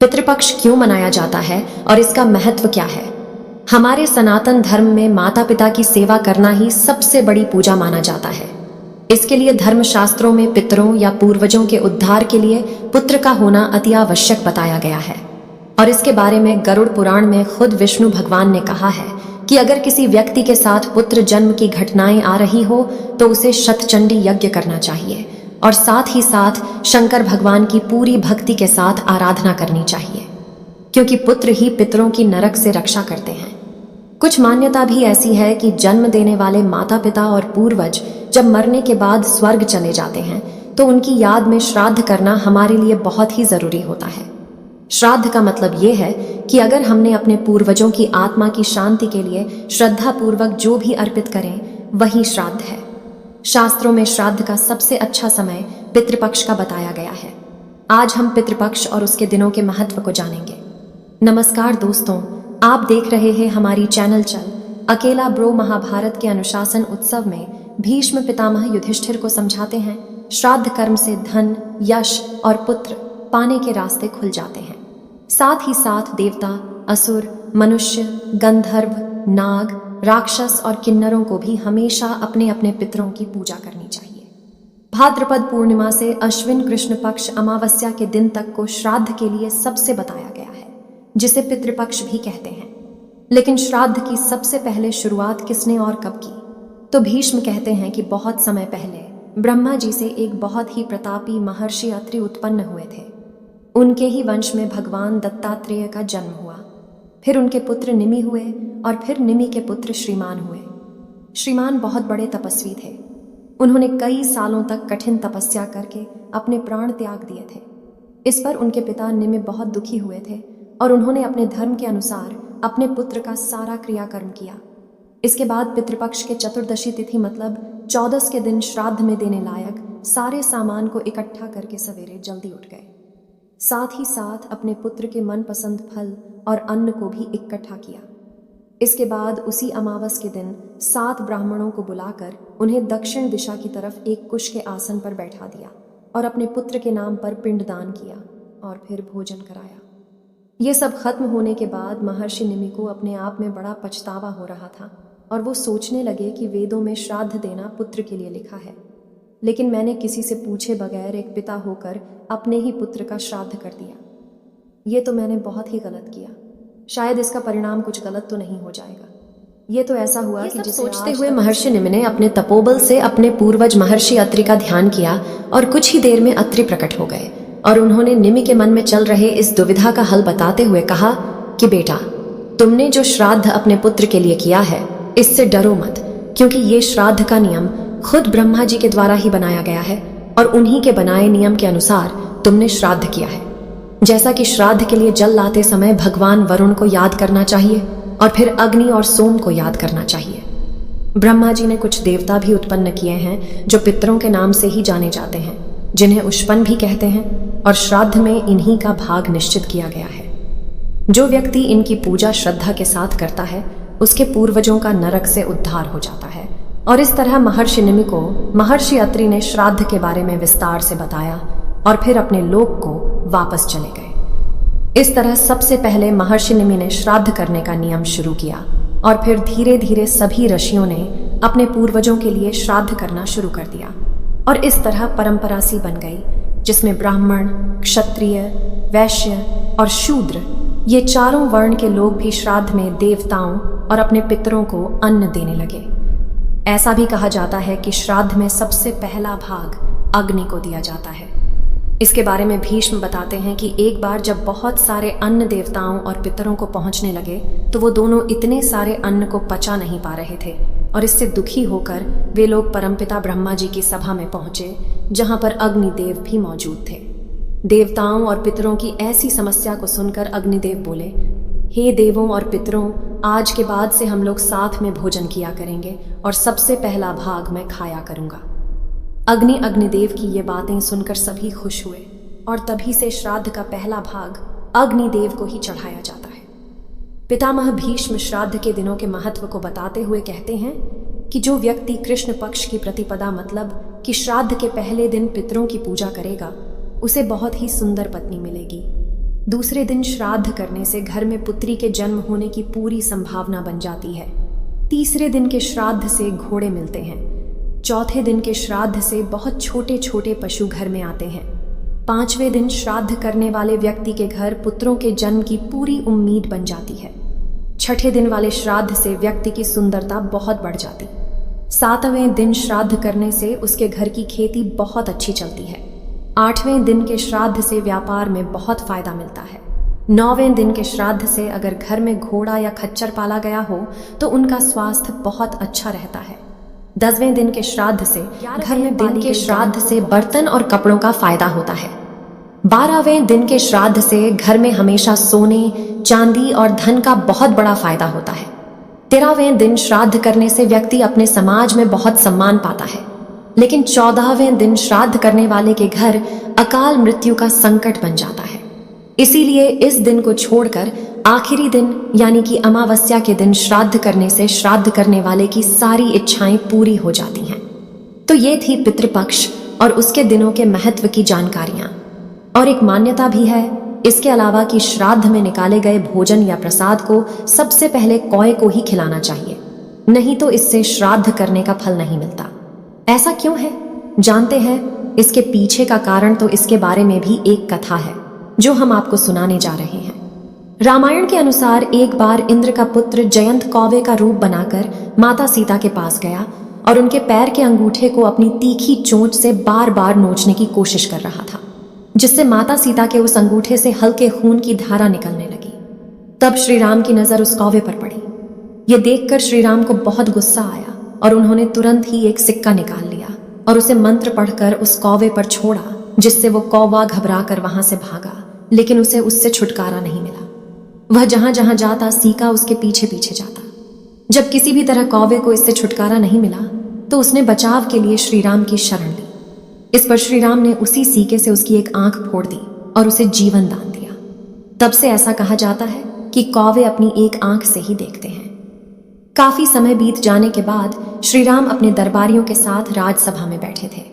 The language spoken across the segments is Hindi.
पितृपक्ष क्यों मनाया जाता है और इसका महत्व क्या है? हमारे सनातन धर्म में माता पिता की सेवा करना ही सबसे बड़ी पूजा माना जाता है। इसके लिए धर्मशास्त्रों में पितरों या पूर्वजों के उद्धार के लिए पुत्र का होना अति आवश्यक बताया गया है। और इसके बारे में गरुड़ पुराण में खुद विष्णु भगवान ने कहा है कि अगर किसी व्यक्ति के साथ पुत्र जन्म की घटनाएं आ रही हो तो उसे शतचंडी यज्ञ करना चाहिए और साथ ही साथ शंकर भगवान की पूरी भक्ति के साथ आराधना करनी चाहिए, क्योंकि पुत्र ही पितरों की नरक से रक्षा करते हैं। कुछ मान्यता भी ऐसी है कि जन्म देने वाले माता पिता और पूर्वज जब मरने के बाद स्वर्ग चले जाते हैं तो उनकी याद में श्राद्ध करना हमारे लिए बहुत ही जरूरी होता है। श्राद्ध का मतलब ये है कि अगर हमने अपने पूर्वजों की आत्मा की शांति के लिए श्रद्धा पूर्वक जो भी अर्पित करें वही श्राद्ध है। शास्त्रों में श्राद्ध का सबसे अच्छा समय पितृपक्ष का बताया गया है। आज हम पितृपक्ष और उसके दिनों के महत्व को जानेंगे। नमस्कार दोस्तों, आप देख रहे हैं हमारी चैनल चल अकेला ब्रो। महाभारत के अनुशासन उत्सव में भीष्म पितामह युधिष्ठिर को समझाते हैं श्राद्ध कर्म से धन, यश और पुत्र पाने के रास्ते खुल जाते हैं। साथ ही साथ देवता, असुर, मनुष्य, गंधर्व, नाग, राक्षस और किन्नरों को भी हमेशा अपने अपने पितरों की पूजा करनी चाहिए। भाद्रपद पूर्णिमा से अश्विन कृष्ण पक्ष अमावस्या के दिन तक को श्राद्ध के लिए सबसे बताया गया है, जिसे पितृपक्ष भी कहते हैं। लेकिन श्राद्ध की सबसे पहले शुरुआत किसने और कब की? तो भीष्म कहते हैं कि बहुत समय पहले ब्रह्मा जी से एक बहुत ही प्रतापी महर्षि अत्रि उत्पन्न हुए थे। उनके ही वंश में भगवान दत्तात्रेय का जन्म हुआ। फिर उनके पुत्र निमि हुए और फिर निमि के पुत्र श्रीमान हुए। श्रीमान बहुत बड़े तपस्वी थे। उन्होंने कई सालों तक कठिन तपस्या करके अपने प्राण त्याग दिए थे। इस पर उनके पिता निमि बहुत दुखी हुए थे और उन्होंने अपने धर्म के अनुसार अपने पुत्र का सारा क्रियाकर्म किया। इसके बाद पितृपक्ष के चतुर्दशी तिथि मतलब 14 के दिन श्राद्ध में देने लायक सारे सामान को इकट्ठा करके सवेरे जल्दी उठ गए। साथ ही साथ अपने पुत्र के मनपसंद फल और अन्न को भी इकट्ठा किया। इसके बाद उसी अमावस के दिन 7 ब्राह्मणों को बुलाकर उन्हें दक्षिण दिशा की तरफ एक कुश के आसन पर बैठा दिया और अपने पुत्र के नाम पर पिंडदान किया और फिर भोजन कराया। ये सब खत्म होने के बाद महर्षि निमि को अपने आप में बड़ा पछतावा हो रहा था और वो सोचने लगे कि वेदों में श्राद्ध देना पुत्र के लिए लिखा है, लेकिन मैंने किसी से पूछे बगैर एक पिता होकर अपने ही पुत्र का श्राद्ध कर दिया। ये तो मैंने बहुत ही गलत किया। शायद इसका परिणाम कुछ गलत तो नहीं हो जाएगा। ये तो ऐसा हुआ कि जिसे सोचते हुए महर्षि निमि ने अपने तपोबल से अपने पूर्वज महर्षि अत्रि का ध्यान किया और कुछ ही देर में अत्रि प्रकट हो गए और उन्होंने निमि के मन में चल रहे इस दुविधा का हल बताते हुए कहा कि बेटा, तुमने जो श्राद्ध अपने पुत्र के लिए किया है इससे डरो मत, क्योंकि ये श्राद्ध का नियम खुद ब्रह्मा जी के द्वारा ही बनाया गया है और उन्हीं के बनाए नियम के अनुसार तुमने श्राद्ध किया है। जैसा कि श्राद्ध के लिए जल लाते समय भगवान वरुण को याद करना चाहिए और फिर अग्नि और सोम को याद करना चाहिए। ब्रह्मा जी ने कुछ देवता भी उत्पन्न किए हैं जो पितरों के नाम से ही जाने जाते हैं, जिन्हें उष्पन भी कहते हैं, और श्राद्ध में इन्हीं का भाग निश्चित किया गया है। जो व्यक्ति इनकी पूजा श्रद्धा के साथ करता है उसके पूर्वजों का नरक से उद्धार हो जाता है। और इस तरह महर्षि निमि को महर्षि अत्रि ने श्राद्ध के बारे में विस्तार से बताया और फिर अपने लोक को वापस चले गए। इस तरह सबसे पहले महर्षि निमि ने श्राद्ध करने का नियम शुरू किया और फिर धीरे धीरे सभी ऋषियों ने अपने पूर्वजों के लिए श्राद्ध करना शुरू कर दिया और इस तरह परंपरा सी बन गई, जिसमें ब्राह्मण, क्षत्रिय, वैश्य और शूद्र ये चारों वर्ण के लोग भी श्राद्ध में देवताओं और अपने पितरों को अन्न देने लगे। ऐसा भी कहा जाता है कि श्राद्ध में सबसे पहला भाग अग्नि को दिया जाता है। इसके बारे में भीष्म बताते हैं कि एक बार जब बहुत सारे अन्न देवताओं और पितरों को पहुंचने लगे तो वो दोनों इतने सारे अन्न को पचा नहीं पा रहे थे और इससे दुखी होकर वे लोग परमपिता ब्रह्मा जी की सभा में पहुंचे, जहां पर अग्निदेव भी मौजूद थे। देवताओं और पितरों की ऐसी समस्या को सुनकर अग्निदेव बोले, हे देवों और पितरों, आज के बाद से हम लोग साथ में भोजन किया करेंगे और सबसे पहला भाग मैं खाया करूंगा। अग्निदेव की ये बातें सुनकर सभी खुश हुए और तभी से श्राद्ध का पहला भाग अग्निदेव को ही चढ़ाया जाता है। पितामह भीष्म श्राद्ध के दिनों के महत्व को बताते हुए कहते हैं कि जो व्यक्ति कृष्ण पक्ष की प्रतिपदा मतलब कि श्राद्ध के पहले दिन पितरों की पूजा करेगा उसे बहुत ही सुंदर पत्नी मिलेगी। दूसरे दिन श्राद्ध करने से घर में पुत्री के जन्म होने की पूरी संभावना बन जाती है। तीसरे दिन के श्राद्ध से घोड़े मिलते हैं। चौथे दिन के श्राद्ध से बहुत छोटे छोटे पशु घर में आते हैं। पांचवें दिन श्राद्ध करने वाले व्यक्ति के घर पुत्रों के जन्म की पूरी उम्मीद बन जाती है। छठे दिन वाले श्राद्ध से व्यक्ति की सुंदरता बहुत बढ़ जाती। सातवें दिन श्राद्ध करने से उसके घर की खेती बहुत अच्छी चलती है। आठवें दिन के श्राद्ध से व्यापार में बहुत फायदा मिलता है। नौवें दिन के श्राद्ध से अगर घर में घोड़ा या खच्चर पाला गया हो तो उनका स्वास्थ्य बहुत अच्छा रहता है। 10वें दिन के श्राद्ध से घर में दिन के श्राद्ध से बर्तन और कपड़ों का फायदा होता है। 12वें दिन के श्राद्ध से घर में हमेशा सोने, चांदी और धन का बहुत बड़ा फायदा होता है। 13वें दिन श्राद्ध करने से व्यक्ति अपने समाज में बहुत सम्मान पाता है। लेकिन 14वें दिन श्राद्ध करने वाले के घर अकाल मृत्यु का संकट बन जाता है। इसीलिए इस दिन को छोड़कर आखिरी दिन यानी कि अमावस्या के दिन श्राद्ध करने से श्राद्ध करने वाले की सारी इच्छाएं पूरी हो जाती हैं। तो ये थी पितृपक्ष और उसके दिनों के महत्व की जानकारियां। और एक मान्यता भी है इसके अलावा कि श्राद्ध में निकाले गए भोजन या प्रसाद को सबसे पहले कौए को ही खिलाना चाहिए, नहीं तो इससे श्राद्ध करने का फल नहीं मिलता। ऐसा क्यों है जानते हैं? इसके पीछे का कारण तो इसके बारे में भी एक कथा है जो हम आपको सुनाने जा रहे हैं। रामायण के अनुसार एक बार इंद्र का पुत्र जयंत कौवे का रूप बनाकर माता सीता के पास गया और उनके पैर के अंगूठे को अपनी तीखी चोंच से बार बार नोचने की कोशिश कर रहा था, जिससे माता सीता के उस अंगूठे से हल्के खून की धारा निकलने लगी। तब श्री राम की नजर उस कौवे पर पड़ी। ये देखकर श्री राम को बहुत गुस्सा आया और उन्होंने तुरंत ही एक सिक्का निकाल लिया और उसे मंत्र पढ़कर उस कौवे पर छोड़ा, जिससे वो कौवा घबरा कर वहां से भागा, लेकिन उसे उससे छुटकारा नहीं मिला। वह जहां जहां जाता सीका उसके पीछे पीछे जाता। जब किसी भी तरह कौवे को इससे छुटकारा नहीं मिला तो उसने बचाव के लिए श्री राम की शरण ली। इस पर श्री राम ने उसी सीके से उसकी एक आंख फोड़ दी और उसे जीवन दान दिया। तब से ऐसा कहा जाता है कि कौवे अपनी एक आंख से ही देखते हैं। काफी समय बीत जाने के बाद श्री राम अपने दरबारियों के साथ राजसभा में बैठे थे।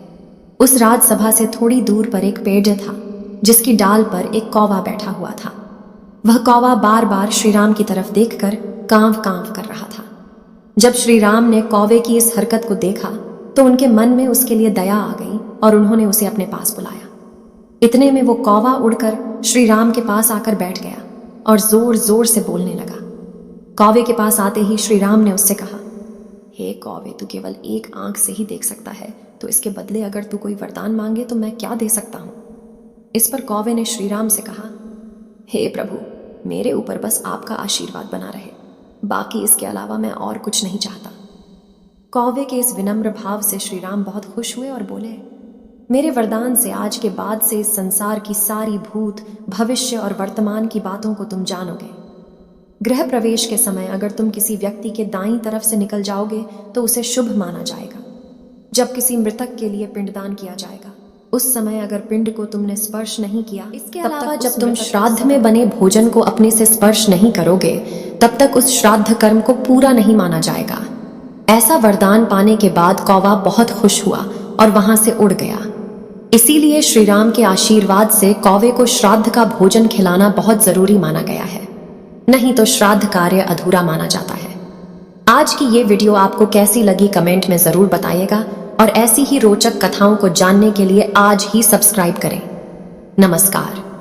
उस राजसभा से थोड़ी दूर पर एक पेड़ था जिसकी डाल पर एक कौवा बैठा हुआ था। वह कौवा बार बार श्री राम की तरफ देखकर कांव कांव कर रहा था। जब श्री राम ने कौवे की इस हरकत को देखा तो उनके मन में उसके लिए दया आ गई और उन्होंने उसे अपने पास बुलाया। इतने में वो कौवा उड़कर श्री राम के पास आकर बैठ गया और जोर जोर से बोलने लगा। कौवे के पास आते ही श्री राम ने उससे कहा, हे कौवे, तू केवल एक आंख से ही देख सकता है, तो इसके बदले अगर तू कोई वरदान मांगे तो मैं क्या दे सकता हूं? इस पर कौवे ने श्री राम से कहा, हे प्रभु, मेरे ऊपर बस आपका आशीर्वाद बना रहे, बाकी इसके अलावा मैं और कुछ नहीं चाहता। कौवे के इस विनम्र भाव से श्री राम बहुत खुश हुए और बोले, मेरे वरदान से आज के बाद से इस संसार की सारी भूत, भविष्य और वर्तमान की बातों को तुम जानोगे। गृह प्रवेश के समय अगर तुम किसी व्यक्ति के दाईं तरफ से निकल जाओगे तो उसे शुभ माना जाएगा। जब किसी मृतक के लिए पिंडदान किया जाएगा उस समय अगर पिंड को तुमने स्पर्श नहीं किया, इसके अलावा जब तुम श्राद्ध में बने भोजन को अपने से स्पर्श नहीं करोगे तब तक उस श्राद्ध कर्म को पूरा नहीं माना जाएगा। ऐसा वरदान पाने के बाद कौवा बहुत खुश हुआ और वहां से उड़ गया। इसीलिए श्री राम के आशीर्वाद से कौवे को श्राद्ध का भोजन खिलाना बहुत जरूरी माना गया है, नहीं तो श्राद्ध कार्य अधूरा माना जाता है। आज की ये वीडियो आपको कैसी लगी कमेंट में जरूर बताइएगा और ऐसी ही रोचक कथाओं को जानने के लिए आज ही सब्सक्राइब करें। नमस्कार।